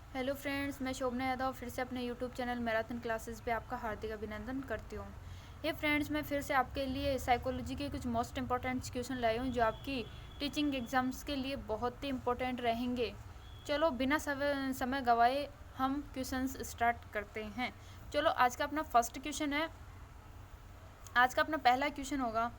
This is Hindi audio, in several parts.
हेलो फ्रेंड्स, मैं शोभना यादव फिर से अपने यूट्यूब चैनल मैराथन क्लासेस पे आपका हार्दिक अभिनंदन करती हूँ। ये फ्रेंड्स, मैं फिर से आपके लिए साइकोलॉजी के कुछ मोस्ट इंपॉर्टेंट क्वेश्चन लाई हूँ जो आपकी टीचिंग एग्जाम्स के लिए बहुत ही इंपॉर्टेंट रहेंगे। चलो बिना समय गवाए हम क्वेश्चंस स्टार्ट करते हैं। चलो आज का अपना फर्स्ट क्वेश्चन है। आज का अपना पहला क्वेश्चन होगा,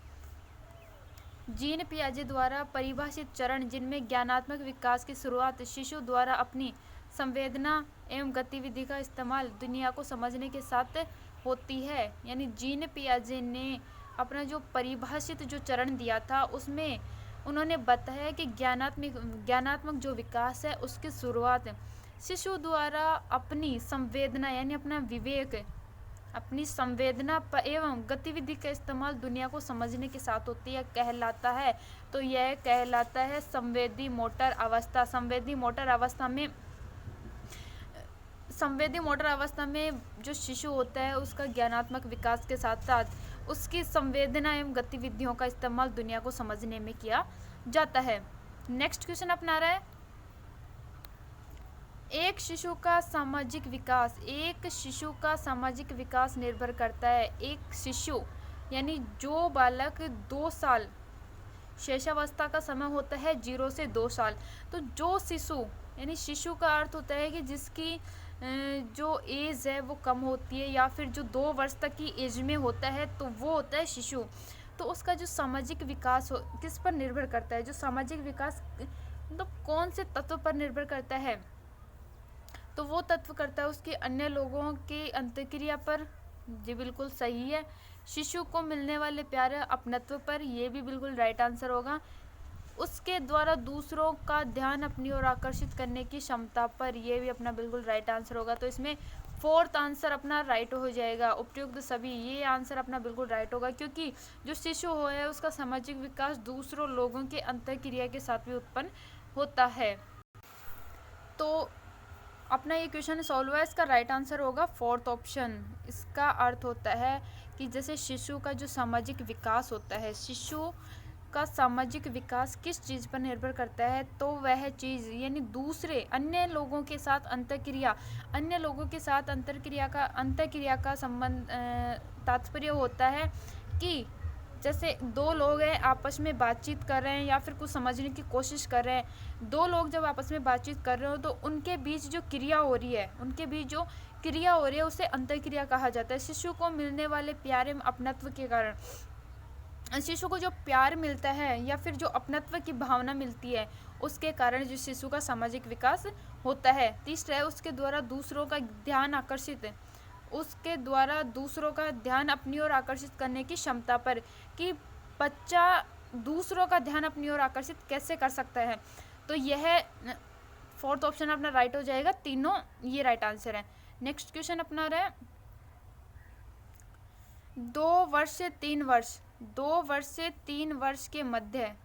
जीन पियाजे द्वारा परिभाषित चरण जिनमें ज्ञानात्मक विकास की शुरुआत शिशु द्वारा अपनी संवेदना एवं गतिविधि का इस्तेमाल दुनिया को समझने के साथ होती है। यानी जीन पियाजे ने अपना जो परिभाषित जो चरण दिया था उसमें उन्होंने बताया कि ज्ञानात्मक जो विकास है उसकी शुरुआत शिशु द्वारा अपनी संवेदना यानी अपना विवेक, अपनी संवेदना एवं गतिविधि का इस्तेमाल दुनिया को समझने के साथ होती है कहलाता है। तो यह कहलाता है संवेदी मोटर अवस्था। संवेदी मोटर अवस्था में जो शिशु होता है उसका ज्ञानात्मक विकास के साथ साथ उसकी संवेदना एवं गतिविधियों का इस्तेमाल दुनिया को समझने में किया जाता है। नेक्स्ट क्वेश्चन अपना रहा है, एक शिशु का सामाजिक विकास निर्भर करता है। एक शिशु यानी जो बालक 2 साल शैशवावस्था का समय होता है 0 से 2 साल। तो जो शिशु यानी शिशु का अर्थ होता है कि जिसकी जो एज है वो कम होती है या फिर जो 2 वर्ष तक की एज में होता है तो वो होता है शिशु। तो उसका जो सामाजिक विकास किस पर निर्भर करता है, जो सामाजिक विकास तो कौन से तत्व पर निर्भर करता है, तो वो तत्व करता है उसके अन्य लोगों की अंतःक्रिया पर। जी बिल्कुल सही है। शिशु को मिलने वाले प्यार अपनत्व पर, ये भी बिल्कुल राइट आंसर होगा। उसके द्वारा दूसरों का ध्यान अपनी ओर आकर्षित करने की क्षमता पर, ये भी अपना बिल्कुल राइट आंसर होगा। तो इसमें फोर्थ आंसर अपना राइट हो जाएगा। उपयुक्त सभी, ये आंसर अपना बिल्कुल राइट होगा क्योंकि जो शिशु है उसका सामाजिक विकास दूसरों लोगों के अंतःक्रिया के साथ भी उत्पन्न होता है। तो अपना ये क्वेश्चन सॉल्व है, इसका राइट आंसर होगा फोर्थ ऑप्शन। इसका अर्थ होता है कि जैसे शिशु का जो सामाजिक विकास होता है, शिशु का सामाजिक विकास किस चीज़ पर निर्भर करता है, तो वह चीज़ यानी दूसरे अन्य लोगों के साथ अंतःक्रिया का संबंध तात्पर्य होता है कि जैसे 2 लोग हैं आपस में बातचीत कर रहे हैं या फिर कुछ समझने की कोशिश कर रहे हैं। 2 लोग जब आपस में बातचीत कर रहे हो तो उनके बीच जो क्रिया हो रही है उसे अंतःक्रिया कहा जाता है। शिशु को मिलने वाले प्यार एवं अपनत्व के कारण, शिशु को जो प्यार मिलता है या फिर जो अपनत्व की भावना मिलती है उसके कारण जो शिशु का सामाजिक विकास होता है। तीसरा है उसके द्वारा दूसरों का ध्यान अपनी ओर आकर्षित करने की क्षमता पर, कि बच्चा दूसरों का ध्यान अपनी ओर आकर्षित कैसे कर सकता है। तो यह फोर्थ ऑप्शन अपना राइट हो जाएगा। तीनों ये राइट आंसर है। नेक्स्ट क्वेश्चन अपना रहा है, 2 वर्ष से 3 वर्ष 2 वर्ष से 3 वर्ष के मध्य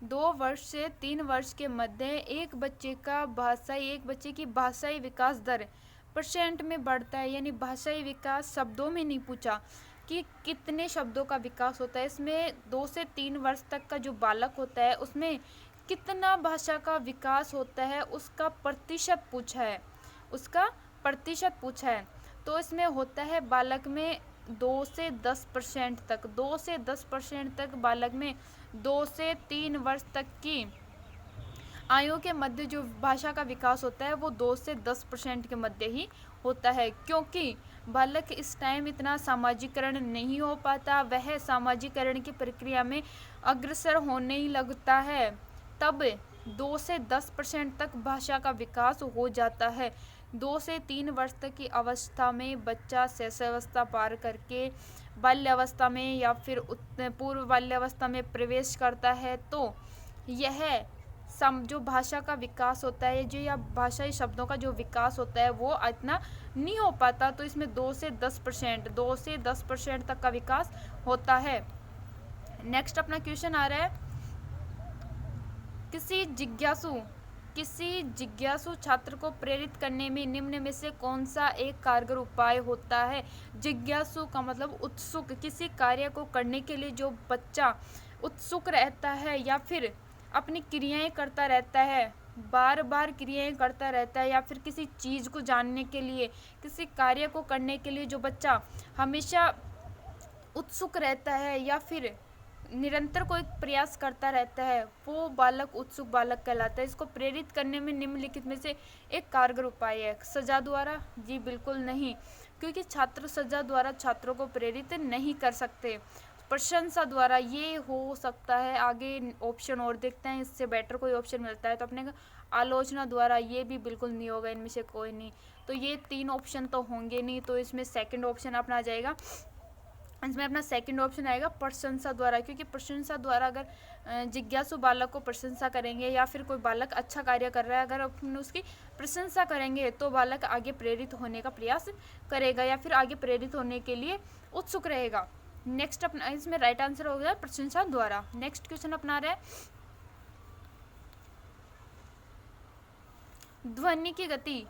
2 वर्ष से 3 वर्ष के मध्य एक बच्चे की भाषाई विकास दर परसेंट में बढ़ता है। यानी भाषाई विकास शब्दों में नहीं पूछा कि कितने शब्दों का विकास होता है, इसमें 2 से 3 वर्ष तक का जो बालक होता है उसमें कितना भाषा का विकास होता है उसका प्रतिशत पूछा है। तो इसमें होता है बालक में 2 से 10% तक बालक में 2 से 3 वर्ष तक की आयु के मध्य जो भाषा का विकास होता है वो 2 से 10% के मध्य ही होता है, क्योंकि बालक इस टाइम इतना सामाजिकरण नहीं हो पाता, वह सामाजिकरण की प्रक्रिया में अग्रसर होने ही लगता है, तब 2 से 10% तक भाषा का विकास हो जाता है। 2 से 3 वर्ष तक की अवस्था में बच्चा शैशवावस्था पार करके बाल्यावस्था में या फिर पूर्व बाल्यावस्था में प्रवेश करता है, तो यह जो भाषा का विकास होता है जो या भाषाई शब्दों का जो विकास होता है वो इतना नहीं हो पाता। तो इसमें 2 से 10% तक का विकास होता है। नेक्स्ट अपना क्वेश्चन आ रहा है, किसी जिज्ञासु छात्र को प्रेरित करने में निम्न में से कौन सा एक कारगर उपाय होता है। जिज्ञासु का मतलब उत्सुक, किसी कार्य को करने के लिए जो बच्चा उत्सुक रहता है या फिर अपनी क्रियाएं करता रहता है बार बार क्रियाएं करता रहता है, या फिर किसी चीज़ को जानने के लिए, किसी कार्य को करने के लिए जो बच्चा हमेशा उत्सुक रहता है या फिर निरंतर कोई प्रयास करता रहता है, वो बालक उत्सुक बालक कहलाता है। इसको प्रेरित करने में निम्नलिखित में से एक कारगर उपाय है। सजा द्वारा? जी बिल्कुल नहीं, क्योंकि छात्र सजा द्वारा छात्रों को प्रेरित नहीं कर सकते। प्रशंसा द्वारा ये हो सकता है। आगे ऑप्शन और देखते हैं, इससे बेटर कोई ऑप्शन मिलता है तो अपने आलोचना द्वारा, ये भी बिल्कुल नहीं होगा, इनमें से कोई नहीं। तो ये 3 ऑप्शन तो होंगे नहीं, तो इसमें सेकंड ऑप्शन अपना आ जाएगा। इसमें अपना सेकंड ऑप्शन आएगा प्रशंसा द्वारा, क्योंकि प्रशंसा द्वारा अगर जिज्ञासु बालक को प्रशंसा करेंगे या फिर कोई बालक अच्छा कार्य कर रहा है, अगर अपन उसकी प्रशंसा करेंगे तो बालक आगे प्रेरित होने का प्रयास करेगा या फिर आगे प्रेरित होने के लिए उत्सुक रहेगा। नेक्स्ट अपना इसमें राइट आंसर हो गया प्रशंसा द्वारा। नेक्स्ट क्वेश्चन अपना रहा है ध्वनि की गति।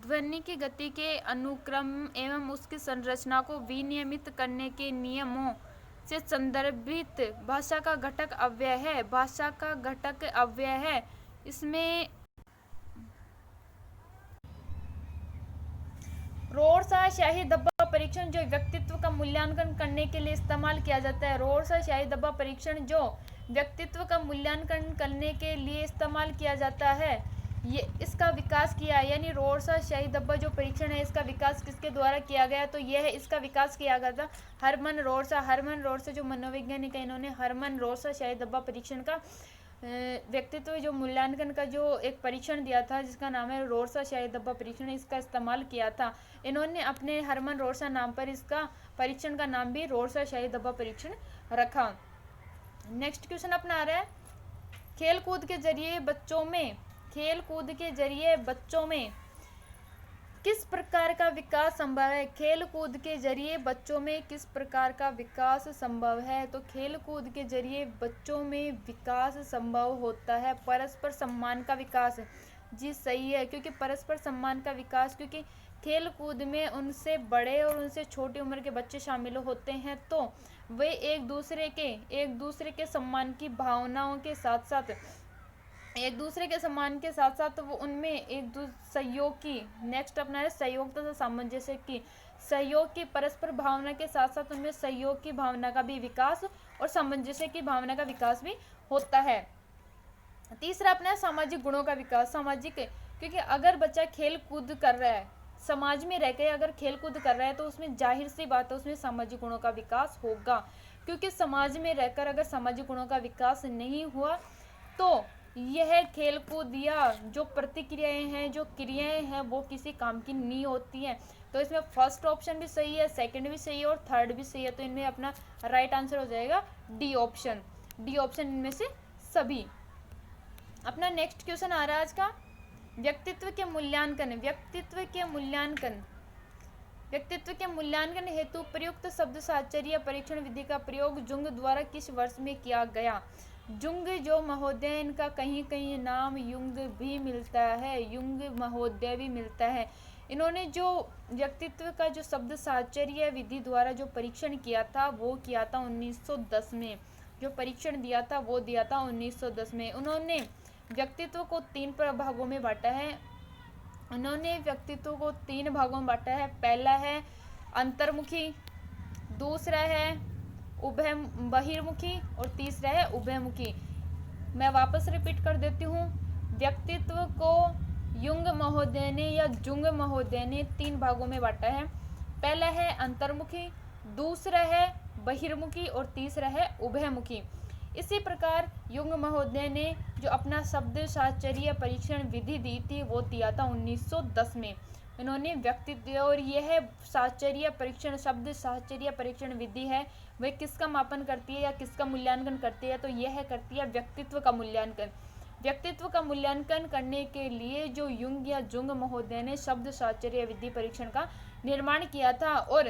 ध्वनि की गति के अनुक्रम एवं उसकी संरचना को विनियमित करने के नियमों से संदर्भित भाषा का घटक अव्यय है। भाषा का घटक अव्यय है। इसमें रोरसा शाही धब्बा परीक्षण जो व्यक्तित्व का मूल्यांकन करने के लिए इस्तेमाल किया जाता है। रोरसा शाही धब्बा परीक्षण जो व्यक्तित्व का मूल्यांकन करने के लिए इस्तेमाल किया जाता है, ये इसका विकास किया, यानी रोरसा शाही धब्बा जो परीक्षण है इसका विकास किसके द्वारा किया गया, तो यह है इसका विकास किया गया था हरमन रोरसा जो मनोवैज्ञानिक है, इन्होंने हरमन रोरसा शाही धब्बा परीक्षण का व्यक्तित्व जो मूल्यांकन का जो एक परीक्षण दिया था जिसका नाम है रोरसा शाही धब्बा परीक्षण, इसका इस्तेमाल किया था। इन्होंने अपने हरमन रोरसा नाम पर इसका परीक्षण का नाम भी रोरसा शाही धब्बा परीक्षण रखा। नेक्स्ट क्वेश्चन अपना आ रहा है खेल कूद के जरिए बच्चों में किस प्रकार का विकास संभव है। खेल कूद के जरिए बच्चों में किस प्रकार का विकास संभव है, तो खेल कूद के जरिए बच्चों में विकास संभव होता है परस्पर सम्मान का विकास। जी सही है, क्योंकि परस्पर सम्मान का विकास, क्योंकि खेल कूद में उनसे बड़े और उनसे छोटी उम्र के बच्चे शामिल होते हैं तो वे एक दूसरे के सम्मान की भावनाओं के साथ साथ वो उनमें सहयोग की, नेक्स्ट अपना है सहयोग तथा सामंजस्य की, सहयोग की परस्पर भावना के साथ साथ उनमें सहयोग की भावना का भी विकास और सामंजस्य की भावना का विकास भी होता है। तीसरा अपना है सामाजिक गुणों का विकास। सामाजिक, क्योंकि अगर बच्चा खेल कूद कर रहा है, समाज में रह के अगर खेल कूद कर रहा है तो उसमें जाहिर सी बात है उसमें सामाजिक गुणों का विकास होगा, क्योंकि समाज में रहकर अगर सामाजिक गुणों का विकास नहीं हुआ तो यह खेल कूद या जो प्रतिक्रियाएं हैं, जो क्रियाएं हैं, वो किसी काम की नहीं होती हैं। तो इसमें फर्स्ट ऑप्शन भी सही है, सेकंड भी सही है और थर्ड भी सही है, तो इनमें अपना राइट आंसर हो जाएगा डी ऑप्शन इनमें से सभी। अपना नेक्स्ट क्वेश्चन आ रहा है आज का व्यक्तित्व के मूल्यांकन हेतु प्रयुक्त शब्द साहचर्य परीक्षण विधि का प्रयोग जुंग द्वारा किस वर्ष में किया गया। जुंग जो महोदय, इनका कहीं कहीं नाम युंग भी मिलता है, इन्होंने जो व्यक्तित्व का जो शब्द साहचर्य विधि द्वारा जो परीक्षण किया था वो किया था 1910 में, जो परीक्षण दिया था वो दिया था 1910 में। उन्होंने व्यक्तित्व को 3 भागों में बांटा है। पहला है अंतर्मुखी, दूसरा है बहिर्मुखी और तीसरा है उभयमुखी। मैं वापस रिपीट कर देती हूँ, व्यक्तित्व को युंग महोदय ने या जुंग महोदय ने 3 भागों में बांटा है। पहला है अंतर्मुखी, दूसरा है बहिर्मुखी और तीसरा है उभयमुखी। इसी प्रकार युंग महोदय ने जो अपना शब्द साहचर्य परीक्षण विधि दी थी वो दिया था 1910 में। इन्होंने व्यक्तित्व और यह शब्द साहचर्य परीक्षण विधि है वह किसका मापन करती है या किसका मूल्यांकन करती है, तो यह करती है व्यक्तित्व का मूल्यांकन करने के लिए जो युंग या जुंग महोदय ने शब्द साहचर्य विधि परीक्षण का निर्माण किया था और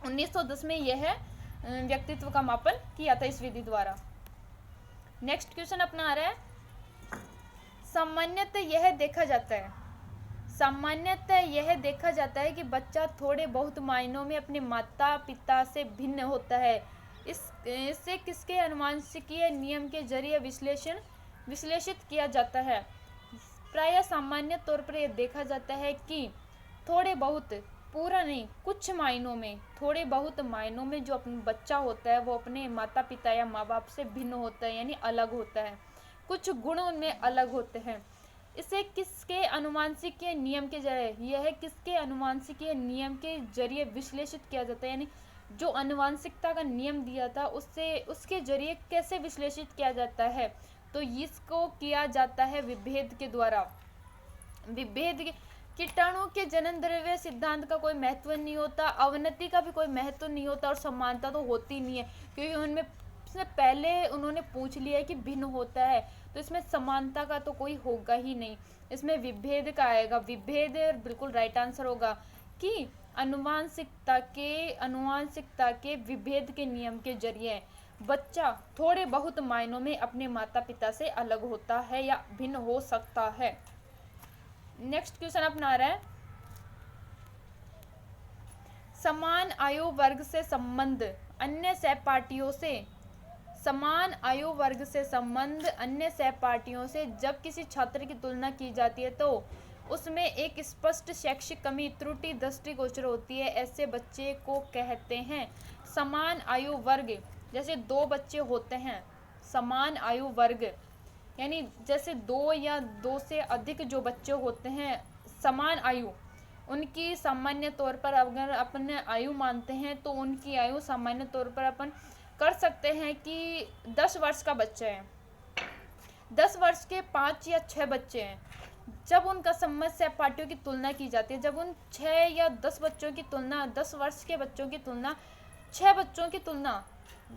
1910 में यह व्यक्तित्व का मापन किया था इस विधि द्वारा। नेक्स्ट क्वेश्चन अपना आ रहा है सामान्यतः यह देखा जाता है कि बच्चा थोड़े बहुत मायनों में अपने माता पिता से भिन्न होता है। इससे किसके अनुवांशिकीय नियम के जरिए विश्लेषित किया जाता है। प्रायः सामान्य तौर पर यह देखा जाता है कि थोड़े बहुत, पूरा नहीं, कुछ मायनों में, थोड़े बहुत मायनों में जो अपना बच्चा होता है वो अपने माता पिता या माँ बाप से भिन्न होता है, यानी अलग होता है, कुछ गुणों में अलग होते हैं। इसे किसके अनुवांशिकीय नियम के जरिए, यह किसके अनुवांशिकीय नियम के जरिए विश्लेषित किया जाता है, यानी जो अनुवांशिकता का नियम दिया था उससे, उसके जरिए कैसे विश्लेषित किया जाता है, तो इसको किया जाता है विभेद के द्वारा। विभेद के, कीटाणु के जनन द्रव्य सिद्धांत का कोई महत्व नहीं होता, अवनति का भी कोई महत्व नहीं होता, और समानता तो होती नहीं है, क्योंकि उनमें इसमें पहले उन्होंने पूछ लिया है कि भिन्न होता है, तो इसमें समानता का तो कोई होगा ही नहीं, इसमें विभेद का आएगा। विभेद बिल्कुल राइट आंसर होगा कि अनुवांशिकता के विभेद के नियम के जरिए बच्चा थोड़े बहुत मायनों में अपने माता पिता से अलग होता है या भिन्न हो सकता है। नेक्स्ट क्वेश्चन अपना आ रहा है, समान आयु वर्ग से संबंध अन्य सहपाठियों से, समान आयु वर्ग से संबंध अन्य सहपाठियों से जब किसी छात्र की तुलना की जाती है तो उसमें एक स्पष्ट शैक्षिक कमी, त्रुटि दृष्टिगोचर होती है, ऐसे बच्चे को कहते हैं समान आयु वर्ग। जैसे दो बच्चे होते हैं, समान आयु वर्ग यानी जैसे दो या दो से अधिक जो बच्चे होते हैं समान आयु, उनकी सामान्य तौर पर अगर अपन आयु मानते हैं तो उनकी आयु सामान्य तौर पर अपन कर सकते हैं कि 10 वर्ष का बच्चा है, 10 वर्ष के 5 या 6 बच्चे हैं, जब उनका संबंध सहपाठियों की तुलना की जाती है, जब उन 6 या 10 बच्चों की तुलना, 10 वर्ष के बच्चों की तुलना 6 बच्चों की तुलना,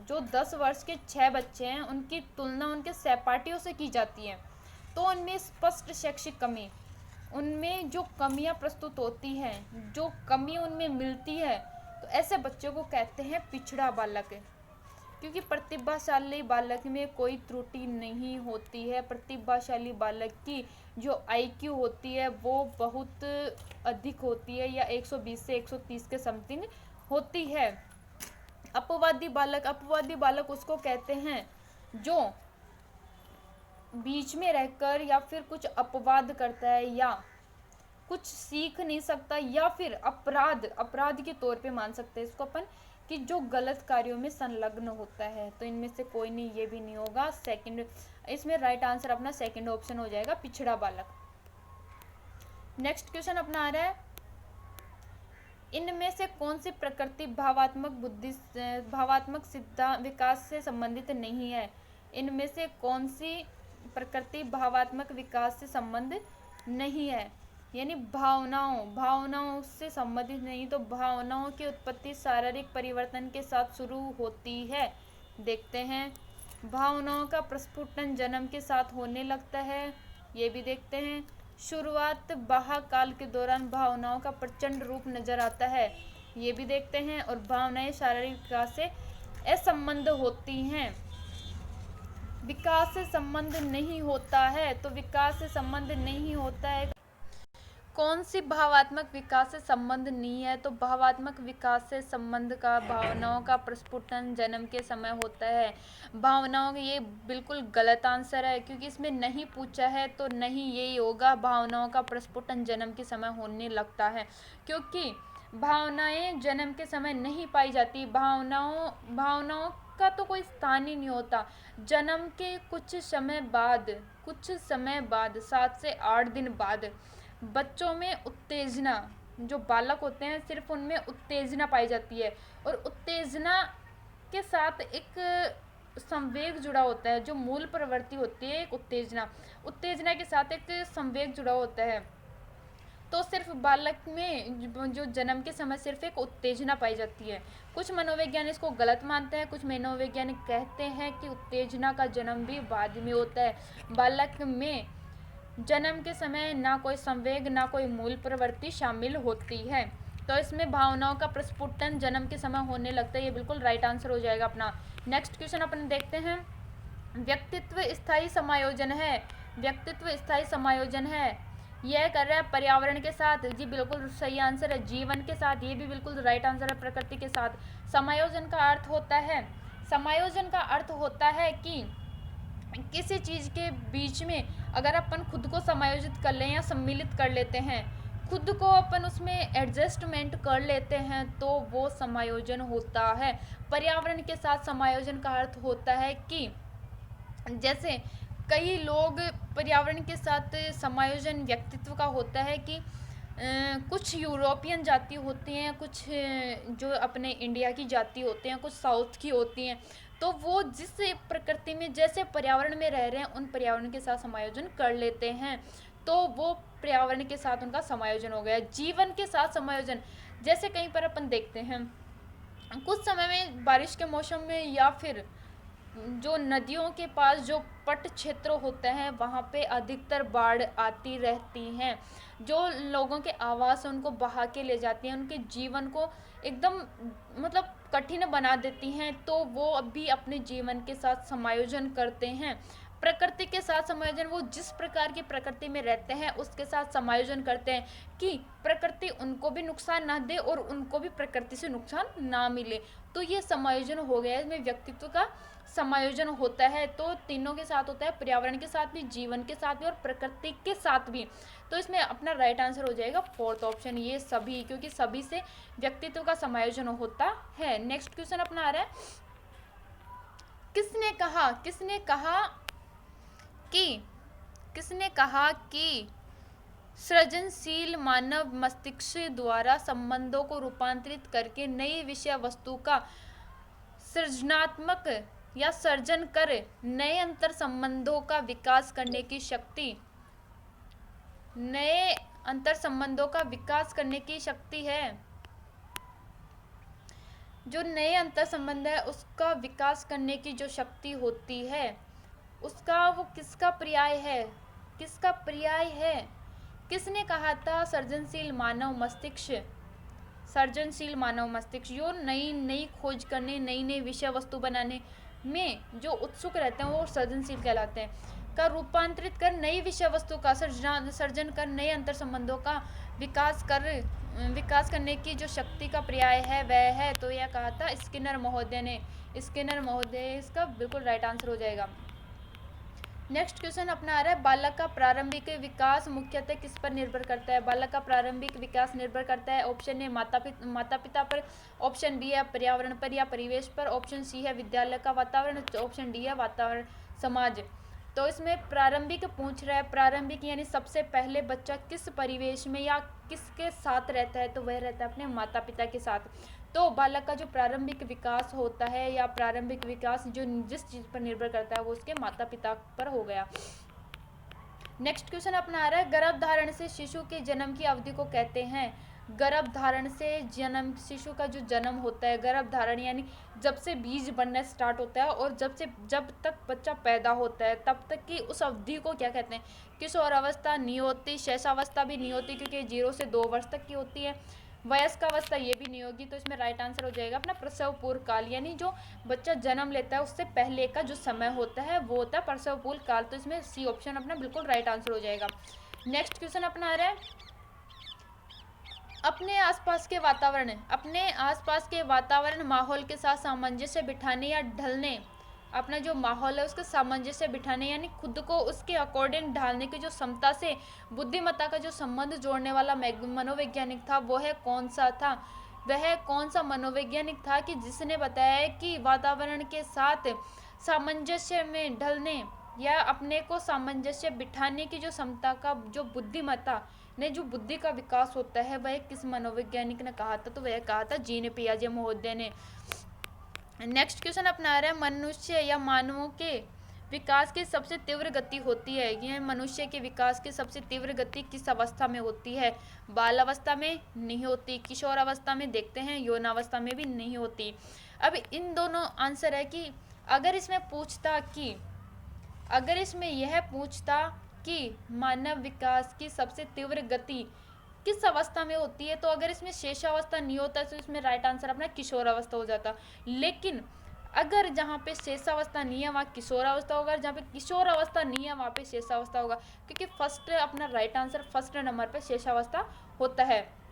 जो 10 वर्ष के 6 बच्चे हैं उनकी तुलना उनके सहपाठियों से की जाती है, तो उनमें स्पष्ट शैक्षिक कमी, उनमें जो कमियां प्रस्तुत होती हैं, जो कमी उनमें मिलती है, तो ऐसे बच्चों को कहते हैं पिछड़ा बालक, क्योंकि प्रतिभाशाली बालक में कोई त्रुटि नहीं होती है। प्रतिभाशाली बालक की जो आईक्यू होती है वो बहुत अधिक होती है, या 120 से 130 के समथिंग होती है। अपवादी बालक, अपवादी बालक उसको कहते हैं जो बीच में रहकर या फिर कुछ अपवाद करता है या कुछ सीख नहीं सकता, या फिर अपराध के तौर पे मान सकते हैं इसको अपन, कि जो गलत कार्यों में संलग्न होता है। तो इनमें से कोई नहीं, ये भी नहीं होगा। सेकंड, इसमें राइट आंसर अपना सेकंड ऑप्शन हो जाएगा, पिछड़ा बालक। नेक्स्ट क्वेश्चन अपना आ रहा है, इनमें से कौन सी प्रकृति भावात्मक सिद्धांत विकास से संबंधित नहीं है? इनमें से कौन सी प्रकृति भावात्मक विकास से संबंधित नहीं है, यानी भावनाओं से संबंधित नहीं, तो भावनाओं की उत्पत्ति शारीरिक परिवर्तन के साथ शुरू होती है। देखते हैं, भावनाओं का प्रस्फुटन जन्म के साथ होने लगता है, ये भी देखते हैं। शुरुआत बाह्य काल के दौरान भावनाओं का प्रचंड रूप नजर आता है, ये भी देखते हैं। और भावनाएं शारीरिक विकास से असंबद्ध होती हैं, विकास से संबंध नहीं होता है, तो विकास से संबंध नहीं होता है। कौन सी भावात्मक विकास से संबंध नहीं है? तो भावात्मक विकास से संबंध का भावनाओं का प्रस्फुटन जन्म के समय होता है। भावनाओं, ये बिल्कुल गलत आंसर है, क्योंकि इसमें नहीं पूछा है, तो नहीं यही होगा। भावनाओं का प्रस्फुटन जन्म के समय होने लगता है, क्योंकि भावनाएं जन्म के समय नहीं पाई जाती। भावनाओं का तो कोई स्थान ही नहीं होता। जन्म के कुछ समय बाद 7 से 8 दिन बाद बच्चों में उत्तेजना, जो बालक होते हैं सिर्फ उनमें उत्तेजना पाई जाती है, और उत्तेजना के साथ एक संवेग जुड़ा होता है, जो मूल प्रवृत्ति होती है एक उत्तेजना के साथ एक संवेग जुड़ा होता है। तो सिर्फ बालक में जो जन्म के समय सिर्फ एक उत्तेजना पाई जाती है। कुछ मनोवैज्ञानिक इसको गलत मानते हैं, कुछ मनोवैज्ञानिक कहते हैं कि उत्तेजना का जन्म भी बाद में होता है। बालक में जन्म के समय ना कोई संवेग ना कोई मूल प्रवृत्ति शामिल होती है, तो इसमें भावनाओं का प्रस्फुटन जन्म के समय होने लगता है, ये बिल्कुल राइट आंसर हो जाएगा अपना। नेक्स्ट क्वेश्चन अपन देखते हैं, व्यक्तित्व स्थायी समायोजन है, यह कर रहा है पर्यावरण के साथ, जी बिल्कुल सही आंसर है। जीवन के साथ, ये भी बिल्कुल राइट आंसर है। प्रकृति के साथ। समायोजन का अर्थ होता है कि किसी चीज के बीच में अगर अपन खुद को समायोजित कर लें या सम्मिलित कर लेते हैं, खुद को अपन उसमें एडजस्टमेंट कर लेते हैं, तो वो समायोजन होता है। पर्यावरण के साथ समायोजन का अर्थ होता है कि जैसे कई लोग पर्यावरण के साथ समायोजन व्यक्तित्व का होता है कि कुछ यूरोपियन जाति होती हैं, कुछ जो अपने इंडिया की जाति होते हैं, कुछ साउथ की होती हैं, तो वो जिस प्रकृति में जैसे पर्यावरण में रह रहे हैं उन पर्यावरण के साथ समायोजन कर लेते हैं, तो वो पर्यावरण के साथ उनका समायोजन हो गया। जीवन के साथ समायोजन, जैसे कहीं पर अपन देखते हैं कुछ समय में बारिश के मौसम में या फिर जो नदियों के पास जो पट क्षेत्र होते हैं वहाँ पे अधिकतर बाढ़ आती रहती हैं, जो लोगों के आवास उनको बहा के ले जाती हैं, उनके जीवन को एकदम मतलब कठिन बना देती हैं, तो वो अभी अपने जीवन के साथ समायोजन करते हैं। प्रकृति के साथ समायोजन, वो जिस प्रकार की प्रकृति में रहते हैं उसके साथ समायोजन करते हैं कि प्रकृति उनको भी नुकसान ना दे और उनको भी प्रकृति से नुकसान ना मिले, तो ये समायोजन हो गया। इसमें व्यक्तित्व का समायोजन होता है, तो तीनों के साथ होता है, पर्यावरण के साथ भी, जीवन के साथ भी और प्रकृति के साथ भी। तो इसमें अपना राइट आंसर हो जाएगा फोर्थ ऑप्शन, ये सभी, क्योंकि सभी से व्यक्तित्व का समायोजन होता है। नेक्स्ट क्वेश्चन अपना आ रहा है, किसने कहा कि सृजनशील मानव मस्तिष्क द्वारा संबंधों को रूपांतरित करके नई विषय वस्तु का सृजनात्मक या सर्जन कर नए अंतर संबंधों का विकास करने की शक्ति, नए अंतर संबंधों का विकास करने की शक्ति है। जो नए अंतर संबंध है उसका विकास करने की जो शक्ति होती है उसका, वो किसका पर्याय है, किसका पर्याय है? किसने कहा था सृजनशील मानव मस्तिष्क, सृजनशील मानव मस्तिष्क जो नई नई खोज करने, नई नई विषय वस्तु बनाने में जो उत्सुक रहते हैं वो सृजनशील कहलाते हैं। का रूपांतरित कर नई विषय वस्तु का सर्जन कर नए अंतर संबंधों का विकास करने की जो शक्ति का पर्याय है वह है, तो यह कहा था स्किनर महोदय ने। स्किनर महोदय इसका बिल्कुल राइट आंसर हो जाएगा। नेक्स्ट क्वेश्चन अपना आ रहा है, बालक का प्रारंभिक विकास मुख्यतः किस पर निर्भर करता है? बालक का प्रारंभिक विकास निर्भर करता है, ऑप्शन ए माता पिता पर, ऑप्शन बी है पर्यावरण पर या परिवेश पर, ऑप्शन सी है विद्यालय का वातावरण, ऑप्शन डी है वातावरण समाज। तो इसमें प्रारंभिक पूछ रहा है, प्रारंभिक यानी सबसे पहले बच्चा किस परिवेश में या किसके साथ रहता है, तो वह रहता है अपने माता पिता के साथ। तो बालक का जो प्रारंभिक विकास होता है या प्रारंभिक विकास जो जिस चीज़ पर निर्भर करता है वो उसके माता पिता पर हो गया। नेक्स्ट क्वेश्चन अपना आ रहा है, गर्भधारण से शिशु के जन्म की अवधि को कहते हैं? गर्भधारण से जन्म, शिशु का जो जन्म होता है, गर्भधारण यानी जब से बीज बनना स्टार्ट होता है और जब तक बच्चा पैदा होता है तब तक की उस अवधि को क्या कहते हैं? किशोर अवस्था नहीं होती, शैशवावस्था भी नहीं होती क्योंकि 0 से 2 वर्ष तक की होती है, वयस्क अवस्था ये भी नहीं होगी, तो इसमें राइट आंसर हो जाएगा अपना प्रसव पूर्व काल, यानी जो बच्चा जन्म लेता है उससे पहले का जो समय होता है वो होता है प्रसव पूर्व काल, तो इसमें सी ऑप्शन अपना बिल्कुल राइट आंसर हो जाएगा। नेक्स्ट क्वेश्चन अपना आ रहा है, अपने आसपास के वातावरण माहौल के साथ सामंजस्य बिठाने या ढलने, अपना जो माहौल है उसका सामंजस्य बिठाने यानी खुद को उसके अकॉर्डिंग ढालने की जो क्षमता से बुद्धिमत्ता का जो संबंध जोड़ने वाला मनोवैज्ञानिक था वो है कौन सा था? वह कौन सा मनोवैज्ञानिक था कि जिसने बताया कि वातावरण के साथ सामंजस्य में ढलने या अपने को सामंजस्य बिठाने की जो क्षमता का जो बुद्धिमत्ता ने जो बुद्धि का विकास होता है वह किस मनोवैज्ञानिक ने कहा था? तो वह कहा था जीन पियाजे महोदय ने। नेक्स्ट क्वेश्चन अपना रहा है, मनुष्य या मानवों के विकास की सबसे तीव्र गति होती है, यह मनुष्य के विकास की सबसे तीव्र गति किस अवस्था में होती है? बाल अवस्था में नहीं होती, किशोर अवस्था में देखते हैं, यौन अवस्था में भी नहीं होती। अब इन दोनों आंसर है कि अगर इसमें यह पूछता कि मानव विकास की सबसे तीव्र गति किस अवस्था में होती है, तो अगर इसमें शेषावस्था नहीं होता तो इसमें राइट आंसर अपना किशोर अवस्था हो जाता। लेकिन अगर जहाँ पे शेषावस्था नहीं है वहाँ किशोर अवस्था होगा, जहाँ पे किशोर अवस्था नहीं है वहाँ पे शेषावस्था होगा, क्योंकि फर्स्ट अपना राइट आंसर फर्स्ट नंबर पे शेषावस्था होता है।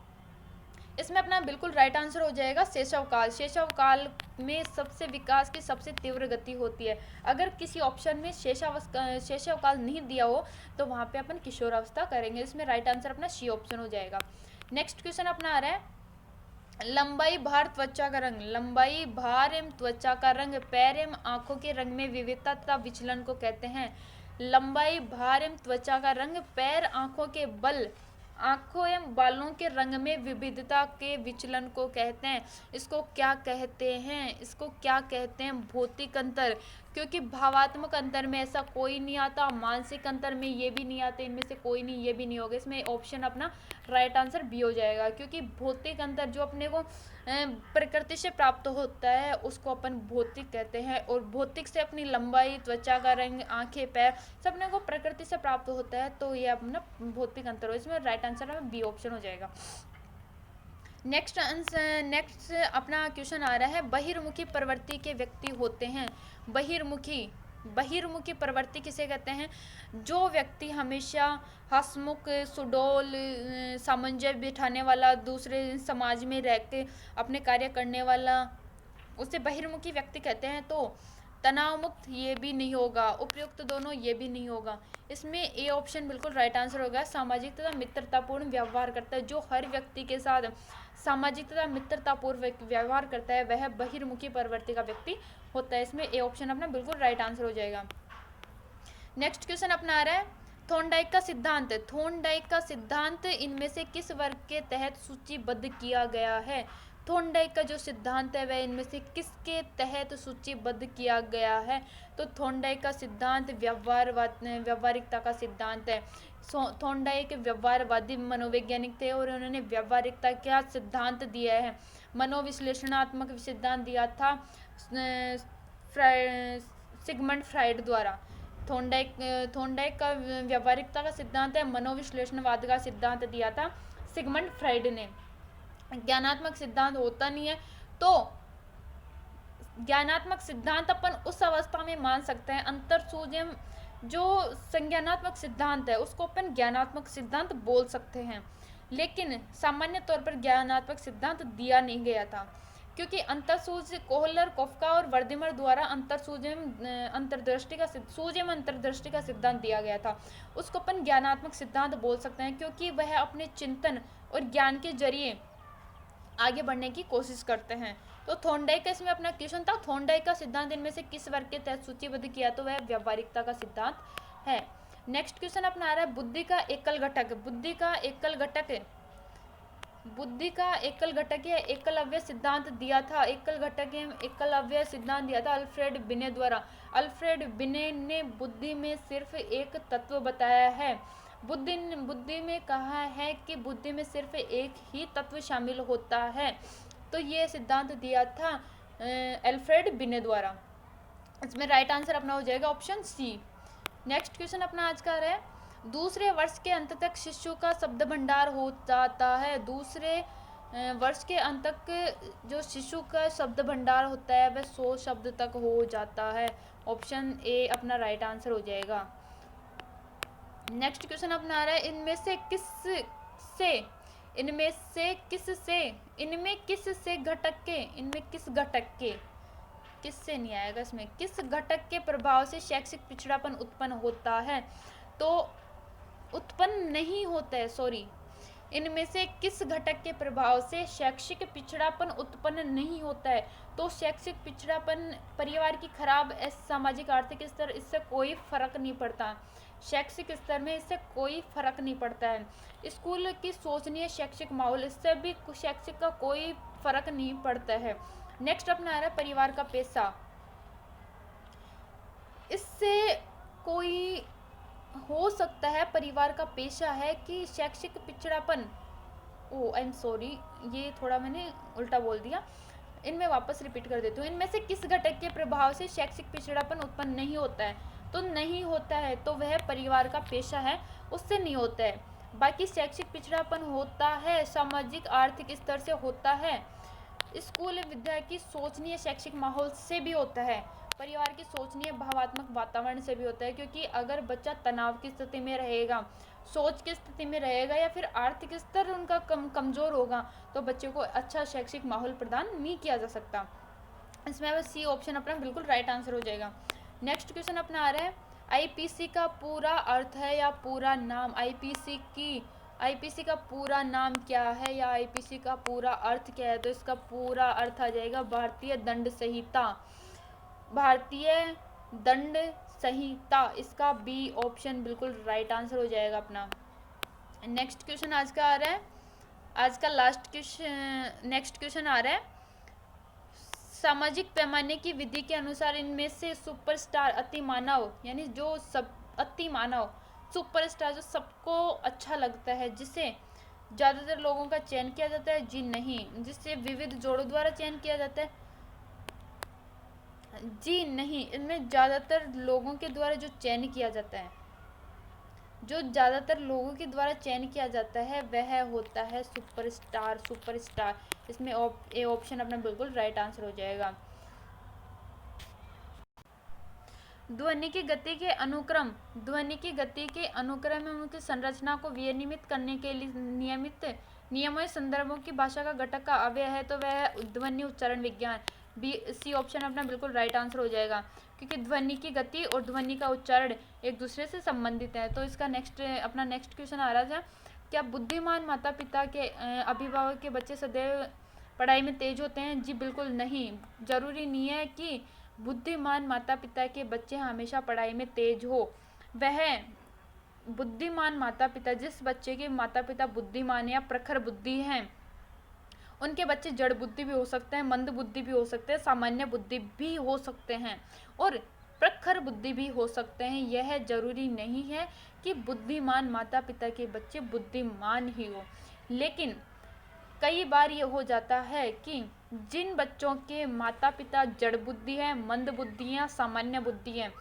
इसमें अपना बिल्कुल राइट आंसर हो जाएगा शैशवकाल। शैशवकाल में सबसे विकास की सबसे तीव्र गति होती है। अगर किसी ऑप्शन में शैशवकाल नहीं दिया हो तो वहाँ पे अपन किशोरावस्था करेंगे। इसमें राइट आंसर अपना सी ऑप्शन हो जाएगा। नेक्स्ट क्वेश्चन अपना आ रहा है लंबाई, भार, त्वचा का रंग। लंबाई, भार एवं त्वचा का रंग पैर एवं आंखों के रंग में विविधता तथा विचलन को कहते हैं। लंबाई, भार एवं त्वचा का रंग पैर, आंखों के बल, आंखों एवं बालों के रंग में विविधता के विचलन को कहते हैं। इसको क्या कहते हैं? इसको क्या कहते हैं? भौतिक अंतर। क्योंकि भावात्मक अंतर में ऐसा कोई नहीं आता, मानसिक अंतर में ये भी नहीं आते, इनमें से कोई नहीं, ये भी नहीं होगा। इसमें ऑप्शन अपना राइट आंसर बी हो जाएगा। क्योंकि भौतिक अंतर जो अपने को प्रकृति से प्राप्त होता है उसको अपन भौतिक कहते हैं, और भौतिक से अपनी लंबाई, त्वचा का रंग, आंखें, पैर सब अपने को प्रकृति से प्राप्त होता है, तो ये अपना भौतिक अंतर हो। इसमें राइट आंसर में बी ऑप्शन हो जाएगा। नेक्स्ट अपना क्वेश्चन आ रहा है बहिर्मुखी प्रवृत्ति के व्यक्ति होते हैं। बहिर्मुखी प्रवृत्ति किसे कहते हैं? जो व्यक्ति हमेशा हंसमुख, सुडौल, सामंजस्य बिठाने वाला, दूसरे समाज में रह के अपने कार्य करने वाला, उसे बहिर्मुखी व्यक्ति कहते हैं। तो तनाव मुक्त ये भी नहीं होगा, उपयुक्त दोनों ये भी नहीं होगा। इसमें ए ऑप्शन बिल्कुल राइट आंसर होगा। सामाजिक तथा मित्रतापूर्ण व्यवहार करता है। जो हर व्यक्ति के साथ सामाजिक तथा मित्रतापूर्ण व्यवहार करता है वह बहिर्मुखी प्रवृत्ति का व्यक्ति होता है। इसमें ए ऑप्शन अपना बिल्कुल राइट आंसर हो जाएगा। नेक्स्ट क्वेश्चन अपना आ रहा है थॉर्नडाइक का सिद्धांत। थॉर्नडाइक का सिद्धांत इनमें से किस वर्ग के तहत सूचीबद्ध किया गया है? थॉर्नडाइक का जो सिद्धांत है वह इनमें से किसके तहत सूचीबद्ध किया गया है? तो थॉर्नडाइक का सिद्धांत व्यवहारिकता का सिद्धांत है। थॉर्नडाइक व्यवहारवादी मनोवैज्ञानिक थे और उन्होंने व्यवहारिकता का सिद्धांत दिया है। मनोविश्लेषणात्मक सिद्धांत दिया था सिगमंड फ्राइड द्वारा। थॉर्नडाइक का व्यवहारिकता का सिद्धांत है, मनोविश्लेषणवाद का सिद्धांत दिया था सिगमंड फ्राइड ने। ज्ञानात्मक सिद्धांत होता नहीं है, तो ज्ञानात्मक सिद्धांत अपन उस अवस्था में मान सकते हैं। अंतरसूजम जो संज्ञानात्मक सिद्धांत है उसको अपन ज्ञानात्मक सिद्धांत बोल सकते हैं, लेकिन सामान्य तौर पर ज्ञानात्मक सिद्धांत दिया नहीं गया था, क्योंकि अंतरसूज कोहलर, कोफ्का और वर्दिमर द्वारा अंतरसूजम अंतर्दृष्टि का सिद्धांत दिया गया था। उसको अपन ज्ञानात्मक सिद्धांत बोल सकते हैं, क्योंकि वह अपने चिंतन और ज्ञान के जरिए आगे बढ़ने की कोशिश करते हैं। तो थॉर्नडाइक का इसमें अपना क्वेश्चन था, थॉर्नडाइक का सिद्धांत इनमें से किस वर्ग के तहत सूचीबद्ध किया? तो वह व्यवहारिकता का सिद्धांत है। नेक्स्ट क्वेश्चन अपना आ रहा है बुद्धि का एकल घटक। बुद्धि का एकल घटक या एकल अवयव सिद्धांत दिया था। एकल घटक एवं एकल अवयव सिद्धांत दिया था अल्फ्रेड बिने द्वारा। अल्फ्रेड बिने ने बुद्धि में सिर्फ एक तत्व बताया है। बुद्धि में कहा है कि बुद्धि में सिर्फ एक ही तत्व शामिल होता है। तो ये सिद्धांत दिया था अल्फ्रेड बिने द्वारा। इसमें राइट आंसर अपना हो जाएगा ऑप्शन सी। नेक्स्ट क्वेश्चन अपना आज का है दूसरे वर्ष के अंत तक शिशु का शब्द भंडार हो जाता है। दूसरे वर्ष के अंत तक जो शिशु का शब्द भंडार होता है वह 100 शब्द तक हो जाता है। ऑप्शन ए अपना राइट आंसर हो जाएगा। नेक्स्ट क्वेश्चन अपना आ रहा है इनमें किस घटक के प्रभाव से शैक्षिक पिछड़ापन उत्पन्न होता है? तो उत्पन्न नहीं होता है, सॉरी, इनमें से किस घटक के प्रभाव से शैक्षिक पिछड़ापन उत्पन्न नहीं होता है? तो शैक्षिक पिछड़ापन, परिवार की खराब सामाजिक आर्थिक स्तर, इससे कोई फर्क नहीं पड़ता। शैक्षिक स्तर में इससे कोई फर्क नहीं पड़ता है। स्कूल की सोचनीय शैक्षिक माहौल, इससे भी शैक्षिक का कोई फर्क नहीं पड़ता है। नेक्स्ट अपना आ रहा है परिवार का पेशा। इससे कोई हो सकता है परिवार का पेशा है कि शैक्षिक पिछड़ापन, आई एम सॉरी, ये थोड़ा मैंने उल्टा बोल दिया, इनमें वापस रिपीट कर देती हूँ। इनमें से किस घटक के प्रभाव से शैक्षिक पिछड़ापन उत्पन्न नहीं होता है? तो नहीं होता है, तो वह परिवार का पेशा है, उससे नहीं होता है। बाकी शैक्षिक पिछड़ापन होता है, सामाजिक आर्थिक स्तर से होता है, स्कूल विद्या की सोचनीय शैक्षिक माहौल से भी होता है, परिवार की सोचनीय भावात्मक वातावरण से भी होता है, क्योंकि अगर बच्चा तनाव की स्थिति में रहेगा, सोच की स्थिति में रहेगा या फिर आर्थिक स्तर उनका कमज़ोर होगा तो बच्चे को अच्छा शैक्षिक माहौल प्रदान नहीं किया जा सकता। इसमें अब सी ऑप्शन अपना बिल्कुल राइट आंसर हो जाएगा। नेक्स्ट क्वेश्चन अपना आ रहा है, आईपीसी का पूरा अर्थ है या पूरा नाम, आईपीसी का पूरा नाम क्या है या आईपीसी का पूरा अर्थ क्या है? तो इसका पूरा अर्थ आ जाएगा भारतीय दंड संहिता, भारतीय दंड संहिता। इसका बी ऑप्शन बिल्कुल राइट आंसर हो जाएगा अपना। नेक्स्ट क्वेश्चन आज का आ रहा है, आज का लास्ट क्वेश्चन, नेक्स्ट क्वेश्चन आ रहा है, सामाजिक पैमाने की विधि के अनुसार इनमें से सुपरस्टार अति मानव, यानी जो सब अति मानव सुपरस्टार जो सबको अच्छा लगता है, जिसे ज़्यादातर लोगों का चयन किया जाता है, जी नहीं, जिससे विविध जोड़ों द्वारा चयन किया जाता है, जी नहीं, इनमें ज़्यादातर लोगों के द्वारा जो चयन किया जाता है, जो ज़्यादातर लोगों के द्वारा चयन किया जाता है वह होता है सुपरस्टार। इसमें ए ऑप्शन अपना बिल्कुल राइट आंसर हो जाएगा। ध्वनि की गति के अनुक्रम एवं उनकी संरचना को विनियमित करने के लिए नियमों संदर्भों की भाषा का घटक का अवयव है, तो वह ध्वनि उच्चारण विज्ञान, बी सी ऑप्शन अपना बिल्कुल राइट आंसर हो जाएगा, क्योंकि ध्वनि की गति और ध्वनि का उच्चारण एक दूसरे से संबंधित है। तो इसका नेक्स्ट क्वेश्चन आ रहा था, क्या बुद्धिमान माता पिता के अभिभावक के बच्चे सदैव पढ़ाई में तेज होते हैं? जी बिल्कुल नहीं, जरूरी नहीं है कि बुद्धिमान माता पिता के बच्चे हमेशा पढ़ाई में तेज हो। वह बुद्धिमान माता पिता, जिस बच्चे के माता पिता बुद्धिमान या प्रखर बुद्धि हैं, उनके बच्चे जड़ बुद्धि भी हो सकते हैं, मंद बुद्धि भी हो सकते हैं, सामान्य बुद्धि भी हो सकते हैं और प्रखर बुद्धि भी हो सकते हैं। यह जरूरी नहीं है कि बुद्धिमान माता पिता के बच्चे बुद्धिमान ही हो, लेकिन कई बार ये हो जाता है कि जिन बच्चों के माता पिता जड़ बुद्धि है, मंद बुद्धि या सामान्य बुद्धि है,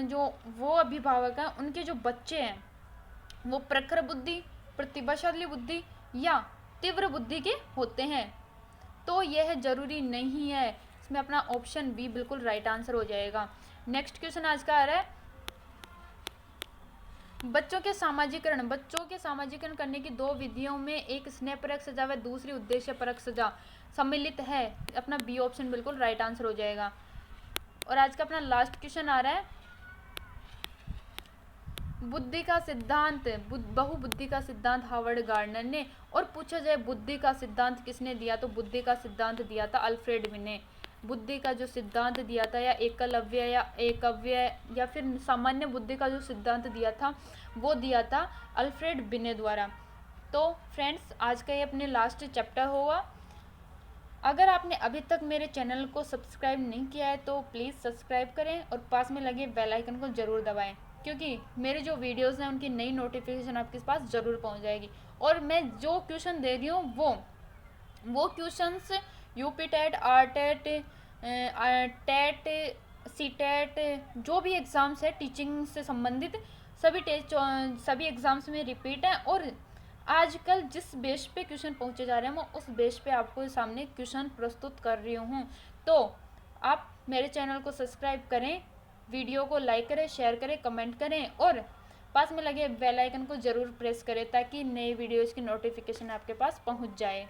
जो वो अभिभावक हैं, उनके जो बच्चे हैं वो प्रखर बुद्धि, प्रतिभाशाली बुद्धि या तीव्र बुद्धि के होते हैं। तो यह जरूरी नहीं है। इसमें अपना ऑप्शन बी बिल्कुल राइट आंसर हो जाएगा। नेक्स्ट क्वेश्चन आज का आ रहा है, बच्चों के सामाजिकरण करने की दो विधियों में एक स्नेहपरक सजा व दूसरी उद्देश्यपरक सजा सम्मिलित है। अपना बी ऑप्शन बिल्कुल राइट आंसर हो जाएगा। और आज का अपना लास्ट क्वेश्चन आ रहा है, बुद्धि का सिद्धांत, बहुबुद्धि का सिद्धांत हार्वर्ड गार्डनर ने, और पूछा जाए बुद्धि का सिद्धांत किसने दिया, तो बुद्धि का सिद्धांत दिया था अल्फ्रेड ने। बुद्धि का जो सिद्धांत दिया था, या एकव्य या फिर सामान्य बुद्धि का जो सिद्धांत दिया था वो दिया था अल्फ्रेड बिने द्वारा। तो फ्रेंड्स, आज का ये अपने लास्ट चैप्टर होगा। अगर आपने अभी तक मेरे चैनल को सब्सक्राइब नहीं किया है तो प्लीज़ सब्सक्राइब करें और पास में लगे बेल आइकन को ज़रूर दबाएं, क्योंकि मेरे जो वीडियोस हैं उनकी नई नोटिफिकेशन आपके पास ज़रूर पहुंच जाएगी। और मैं जो क्वेश्चन दे रही हूँ वो questions UP TET, RTET, TET, CTET, जो भी एग्ज़ाम्स है टीचिंग से संबंधित सभी एग्ज़ाम्स में रिपीट है। और आजकल जिस बेस पे क्वेश्चन पहुंचे जा रहे हैं मैं उस बेस पे आपको सामने क्वेश्चन प्रस्तुत कर रही हूँ। तो आप मेरे चैनल को सब्सक्राइब करें, वीडियो को लाइक करें, शेयर करें, कमेंट करें और पास में लगे बेल आइकन को ज़रूर प्रेस करें ताकि नए वीडियोज़ की नोटिफिकेशन आपके पास पहुँच जाए।